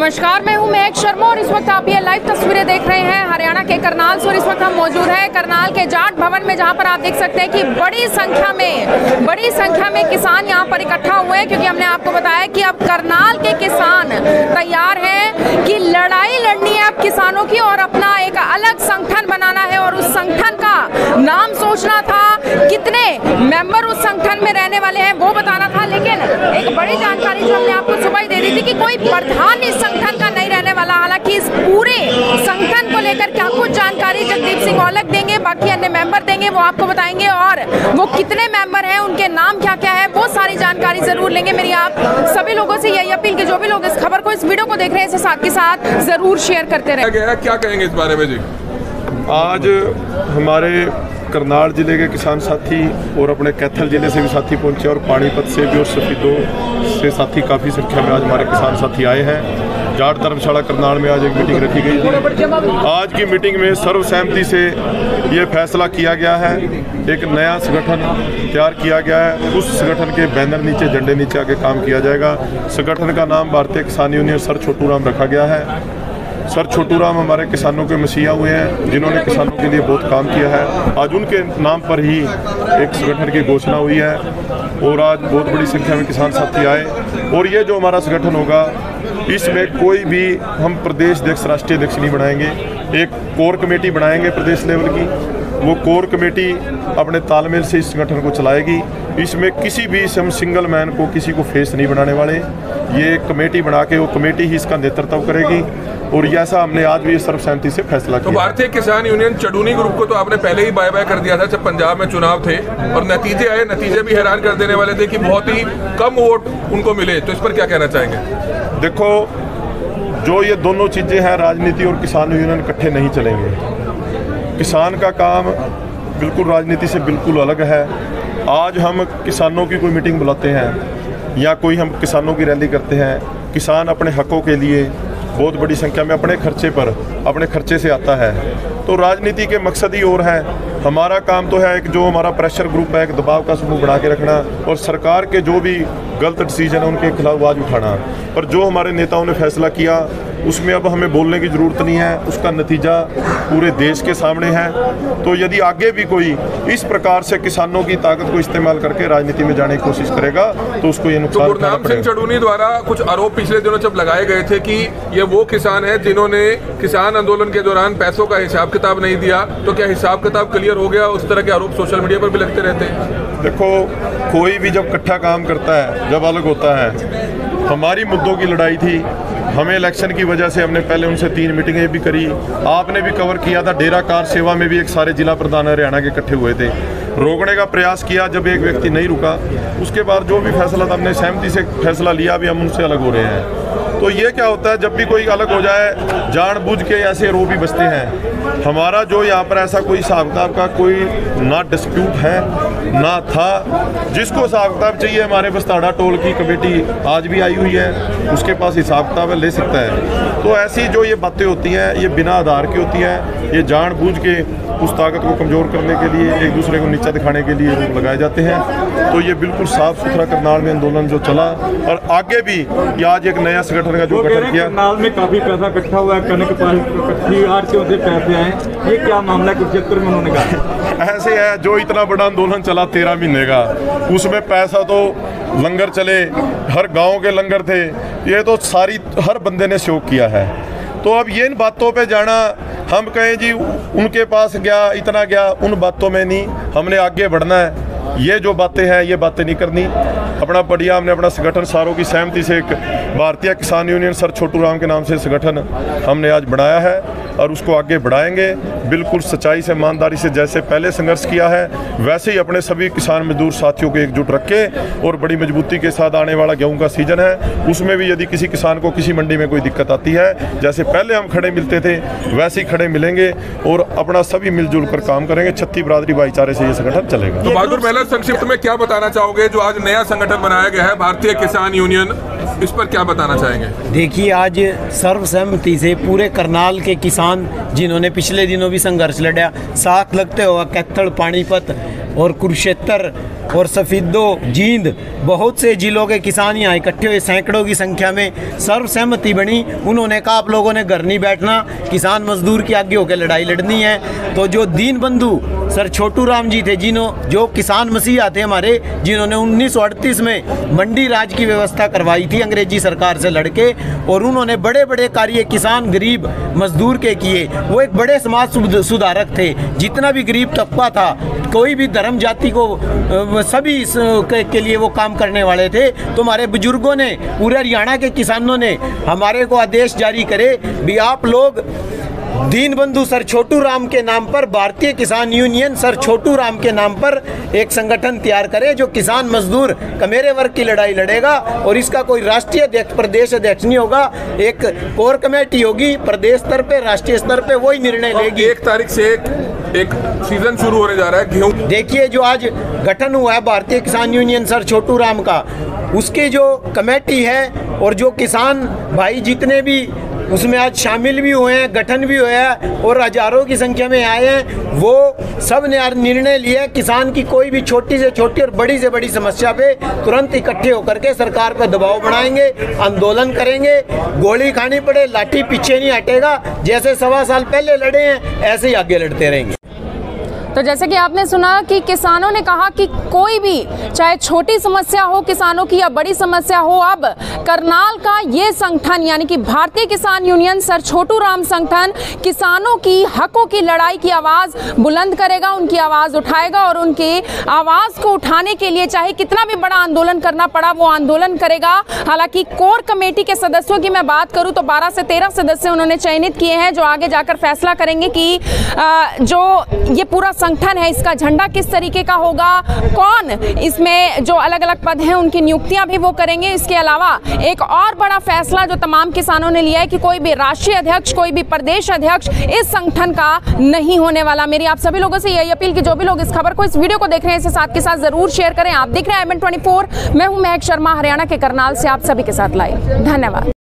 नमस्कार, मैं हूं महक शर्मा और इस वक्त आप ये लाइव तस्वीरें देख रहे हैं हरियाणा के करनाल से। और इस वक्त हम मौजूद हैं करनाल के जाट भवन में, जहां पर आप देख सकते हैं कि बड़ी संख्या में किसान यहां पर इकट्ठा हुए हैं, क्योंकि हमने आपको बताया कि अब करनाल के किसान तैयार हैं कि लड़ाई लड़नी है अब किसानों की, और अपना एक अलग संगठन बनाना है। और उस संगठन का नाम सोचना था, कितने मेंबर उस संगठन में रहने वाले हैं वो बताना था। लेकिन एक बड़ी जानकारी जो हमने आपको सुबह ही दे दी थी कि कोई प्रधान इस संगठन का नहीं रहने वाला। हालांकि इस पूरे संगठन को लेकर क्या कुछ जानकारी जगदीप सिंह औलख देंगे, बाकी अन्य मेंबर देंगे, वो आपको बताएंगे। और वो कितने मेंबर हैं, उनके नाम क्या क्या है, वो सारी जानकारी जरूर लेंगे। मेरी आप सभी लोगों से यही अपील कि जो भी लोग इस खबर को, इस वीडियो को देख रहे हैं, इसे साथ के साथ जरूर शेयर करते रहे। क्या कहेंगे इस बारे में जी? आज हमारे करनाल जिले के किसान साथी और अपने कैथल जिले से भी साथी पहुंचे, और पानीपत से भी और सफीदों से साथी काफ़ी संख्या में आज हमारे किसान साथी आए हैं। जाट धर्मशाला करनाल में आज एक मीटिंग रखी गई थी। आज की मीटिंग में सर्वसहमति से ये फैसला किया गया है, एक नया संगठन तैयार किया गया है। उस संगठन के बैनर नीचे, झंडे नीचे आके काम किया जाएगा। संगठन का नाम भारतीय किसान यूनियन सर छोटू राम रखा गया है। सर छोटू राम हमारे किसानों के मसीहा हुए हैं, जिन्होंने किसानों के लिए बहुत काम किया है। आज उनके नाम पर ही एक संगठन की घोषणा हुई है, और आज बहुत बड़ी संख्या में किसान साथी आए। और ये जो हमारा संगठन होगा, इसमें कोई भी हम प्रदेश अध्यक्ष, राष्ट्रीय अध्यक्ष नहीं बनाएंगे। एक कोर कमेटी बनाएंगे प्रदेश लेवल की। वो कोर कमेटी अपने तालमेल से इस संगठन को चलाएगी। इसमें किसी भी हम सिंगल मैन को, किसी को फेस नहीं बनाने वाले। ये एक कमेटी बना के, वो कमेटी ही इसका नेतृत्व करेगी, और ऐसा हमने आज भी सर्वसहमति से फैसला किया। तो भारतीय किसान यूनियन चडूनी ग्रुप को तो आपने पहले ही बाय बाय कर दिया था जब पंजाब में चुनाव थे, और नतीजे आए, नतीजे भी हैरान कर देने वाले थे कि बहुत ही कम वोट उनको मिले। तो इस पर क्या कहना चाहेंगे? देखो, जो ये दोनों चीज़ें हैं, राजनीति और किसान यूनियन इकट्ठे नहीं चलेंगे। किसान का काम बिल्कुल राजनीति से बिल्कुल अलग है। आज हम किसानों की कोई मीटिंग बुलाते हैं या कोई हम किसानों की रैली करते हैं, किसान अपने हकों के लिए बहुत बड़ी संख्या में अपने खर्चे से आता है। तो राजनीति के मकसद ही और है। हमारा काम तो है एक जो हमारा प्रेशर ग्रुप है, एक दबाव का समूह बना के रखना, और सरकार के जो भी गलत डिसीजन है उनके खिलाफ आवाज़ उठाना। पर जो हमारे नेताओं ने फैसला किया, उसमें अब हमें बोलने की ज़रूरत नहीं है। उसका नतीजा पूरे देश के सामने है। तो यदि आगे भी कोई इस प्रकार से किसानों की ताकत को इस्तेमाल करके राजनीति में जाने की कोशिश करेगा, तो उसको ये नुकसान उठाना पड़ेगा। गुरनाम सिंह चडूनी द्वारा कुछ आरोप पिछले दिनों जब लगाए गए थे कि ये वो किसान है जिन्होंने किसान आंदोलन के दौरान पैसों का हिसाब किताब नहीं दिया, तो क्या हिसाब किताब क्लियर हो गया? उस तरह के आरोप सोशल मीडिया पर भी लगते रहते हैं। देखो, कोई भी जब इकट्ठा काम करता है, जब अलग होता है। हमारी मुद्दों की लड़ाई थी, हमें इलेक्शन की वजह से हमने पहले उनसे 3 मीटिंगें भी करी। आपने भी कवर किया था, डेरा कार सेवा में भी एक सारे जिला प्रधान हरियाणा के इकट्ठे हुए थे, रोकने का प्रयास किया। जब एक व्यक्ति नहीं रुका, उसके बाद जो भी फैसला था, हमने सहमति से फैसला लिया, अभी हम उनसे अलग हो रहे हैं। तो ये क्या होता है, जब भी कोई अलग हो जाए, जानबूझ के ऐसे रो भी बसते हैं। हमारा जो यहाँ पर ऐसा कोई हिसाब किताब का कोई ना डिस्प्यूट है ना था। जिसको हिसाब किताब चाहिए, हमारे बस्ताड़ा टोल की कमेटी आज भी आई हुई है, उसके पास हिसाब किताब ले सकता है। तो ऐसी जो ये बातें होती हैं, ये बिना आधार की होती हैं। ये जानबूझ के उस ताकत को कमज़ोर करने के लिए, एक दूसरे को नीचा दिखाने के लिए लगाए जाते हैं। तो ये बिल्कुल साफ सुथरा करनाल में आंदोलन जो चला, और आगे भी ये आज एक नया संगठन का जो गठन किया। करनाल में काफ़ी पैसा इकट्ठा हुआ है, कनक से पैसे आए, ये क्या मामला है? कुछ क्षेत्र में उन्होंने कहा ऐसे है, जो इतना बड़ा आंदोलन चला 13 महीने का, उसमें पैसा तो लंगर चले, हर गांव के लंगर थे, ये तो हर बंदे ने सहयोग किया है। तो अब ये इन बातों पे जाना, हम कहें जी उनके पास गया, इतना गया, उन बातों में नहीं, हमने आगे बढ़ना है। ये जो बातें हैं, ये बातें नहीं करनी। अपना बढ़िया हमने अपना संगठन सारों की सहमति से एक भारतीय किसान यूनियन सर छोटू राम के नाम से संगठन हमने आज बनाया है, और उसको आगे बढ़ाएंगे बिल्कुल सच्चाई से, ईमानदारी से। जैसे पहले संघर्ष किया है, वैसे ही अपने सभी किसान मजदूर साथियों को एकजुट रख के, और बड़ी मजबूती के साथ आने वाला गेहूं का सीजन है, उसमें भी यदि किसी किसान को किसी मंडी में कोई दिक्कत आती है, जैसे पहले हम खड़े मिलते थे वैसे ही खड़े मिलेंगे, और अपना सभी मिलजुल कर काम करेंगे। छत्ती बरादरी भाईचारे से ये संगठन चलेगा। तो बहादुर महला, संक्षिप्त में क्या बताना चाहोगे? जो आज नया संगठन बनाया गया है भारतीय किसान यूनियन, इस पर क्या बताना चाहेंगे? देखिए, आज सर्वसहमति से पूरे करनाल के किसान, जिन्होंने पिछले दिनों भी संघर्ष लड़ा, साथ लगते हुआ कैथल, पानीपत, और कुरुक्षेत्र और सफीदो, जींद, बहुत से जिलों के किसान यहाँ इकट्ठे हुए सैकड़ों की संख्या में। सर्वसहमति बनी। उन्होंने कहा आप लोगों ने घर नहीं बैठना, किसान मजदूर की आगे होकर लड़ाई लड़नी है। तो जो दीन बंधु सर छोटू राम जी थे, जो किसान मसीहा थे हमारे, जिन्होंने 1938 में मंडी राज की व्यवस्था करवाई थी अंग्रेजी सरकार से लड़के, और उन्होंने बड़े बड़े कार्य किसान गरीब मजदूर के किए। वो एक बड़े समाज सुधारक थे। जितना भी गरीब तबका था, कोई भी धर्म जाति को सभी के लिए वो काम करने वाले थे। तो हमारे बुजुर्गों ने, पूरे हरियाणा के किसानों ने हमारे को आदेश जारी करे भी आप लोग दीन बंधु सर छोटू राम के नाम पर, भारतीय किसान यूनियन सर छोटू राम के नाम पर एक संगठन तैयार करे जो किसान मजदूर कमेरे वर्ग की लड़ाई लड़ेगा। और इसका कोई राष्ट्रीय अध्यक्ष, प्रदेश अध्यक्ष नहीं होगा, एक कोर कमेटी होगी प्रदेश स्तर पे, राष्ट्रीय स्तर पे वही निर्णय लेगी। 1 तारीख से एक सीजन शुरू होने जा रहा है गेहूं। देखिए जो आज गठन हुआ है भारतीय किसान यूनियन सर छोटू राम का, उसकी जो कमेटी है और जो किसान भाई जितने भी उसमें आज शामिल भी हुए हैं, गठन भी हुआ है और हजारों की संख्या में आए हैं, वो सब ने निर्णय लिया किसान की कोई भी छोटी से छोटी और बड़ी से बड़ी समस्या पे तुरंत इकट्ठे होकर के सरकार पर दबाव बनाएंगे, आंदोलन करेंगे। गोली खानी पड़े, लाठी पीछे नहीं हटेगा। जैसे 1.25 साल पहले लड़े हैं ऐसे ही आगे लड़ते रहेंगे। तो जैसे कि आपने सुना कि किसानों ने कहा कि कोई भी, चाहे छोटी समस्या हो किसानों की या बड़ी समस्या हो, अब करनाल का ये संगठन यानी कि भारतीय किसान यूनियन सर छोटू राम संगठन किसानों की हकों की लड़ाई की आवाज बुलंद करेगा, उनकी आवाज उठाएगा और उनकी आवाज को उठाने के लिए चाहे कितना भी बड़ा आंदोलन करना पड़ा वो आंदोलन करेगा। हालांकि कोर कमेटी के सदस्यों की मैं बात करूं तो 12 से 13 सदस्य उन्होंने चयनित किए हैं जो आगे जाकर फैसला करेंगे कि जो ये पूरा संगठन है इसका झंडा किस तरीके का होगा, कौन इसमें जो अलग अलग पद हैं उनकी नियुक्तियां भी वो करेंगे। इसके अलावा एक और बड़ा फैसला जो तमाम किसानों ने लिया है कि कोई भी राष्ट्रीय अध्यक्ष, कोई भी प्रदेश अध्यक्ष इस संगठन का नहीं होने वाला। मेरी आप सभी लोगों से यही अपील कि जो भी लोग इस खबर को, इस वीडियो को देख रहे हैं इसे साथ के साथ जरूर शेयर करें। आप देख रहे हैं IMN24, मैं हूं महक शर्मा, हरियाणा के करनाल से आप सभी के साथ लाइव। धन्यवाद।